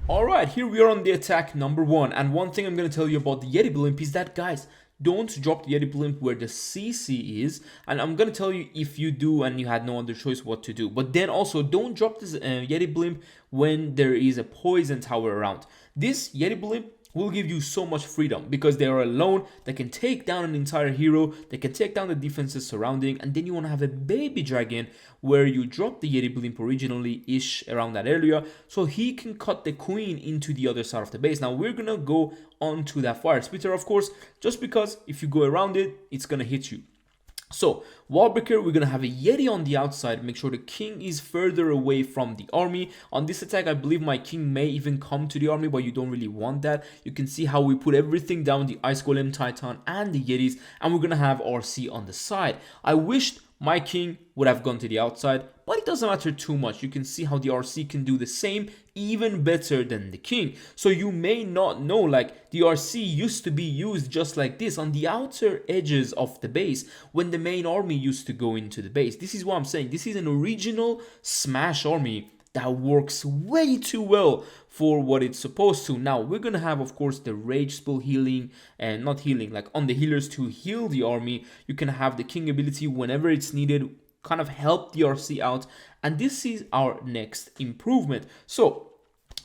Alright, here we are on the attack number 1, and one thing I'm going to tell you about the Yeti blimp is that, guys, don't drop the Yeti blimp where the CC is, and I'm going to tell you if you do and you had no other choice what to do. But then also, don't drop this Yeti blimp when there is a poison tower around. This Yeti blimp will give you so much freedom because they are alone. They can take down an entire hero, they can take down the defenses surrounding, and then you want to have a baby dragon where you drop the Yeti blimp originally ish around that area so he can cut the queen into the other side of the base. Now we're gonna go onto that fire splitter, of course, just because if you go around it, it's gonna hit you. So, wall breaker, we're gonna have a Yeti on the outside, make sure the king is further away from the army. On this attack, I believe my king may even come to the army, but you don't really want that. You can see how we put everything down, the Ice Golem, Titan, and the Yetis, and we're gonna have RC on the side. I wished my king would have gone to the outside, but it doesn't matter too much. You can see how the RC can do the same, even better than the king. So you may not know, like, the RC used to be used just like this on the outer edges of the base when the main army used to go into the base. This is what I'm saying. This is an original Smash army that works way too well for what it's supposed to. Now we're gonna have, of course, the rage spell healing, and not healing, like on the healers to heal the army. You can have the king ability whenever it's needed, kind of help the RC out, and this is our next improvement. So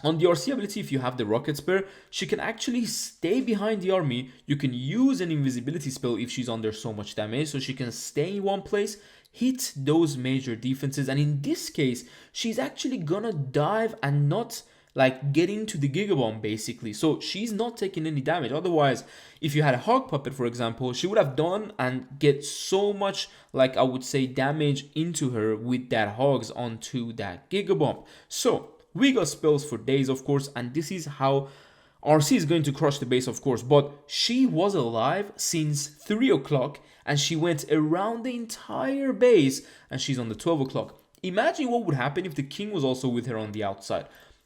on the RC ability, if you have the rocket spare, she can actually stay behind the army. You can use an invisibility spell if she's under so much damage, so she can stay in one place, hit those major defenses, and in this case, she's actually gonna dive and not like get into the Giga Bomb basically. So she's not taking any damage. Otherwise, if you had a Hog Puppet, for example, she would have done and get so much, like I would say, damage into her with that Hogs onto that Giga Bomb. So we got spells for days, of course, and this is how RC is going to crush the base, of course, but she was alive since 3 o'clock and she went around the entire base and she's on the 12 o'clock. Imagine what would happen if the king was also with her on the outside.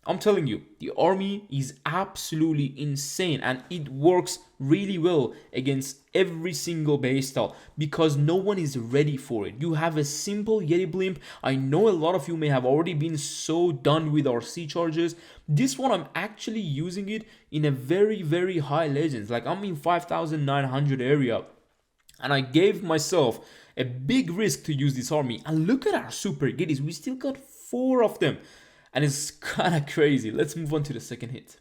I'm telling you, the army is absolutely insane and it works really well against every single base style because no one is ready for it. You have a simple Yeti blimp. I know a lot of you may have already been so done with RC charges. This one, I'm actually using it in a very, very high legends. Like I'm in 5,900 area and I gave myself a big risk to use this army. And look at our super Yetis. We still got 4 of them. And it's kind of crazy. Let's move on to the second hit.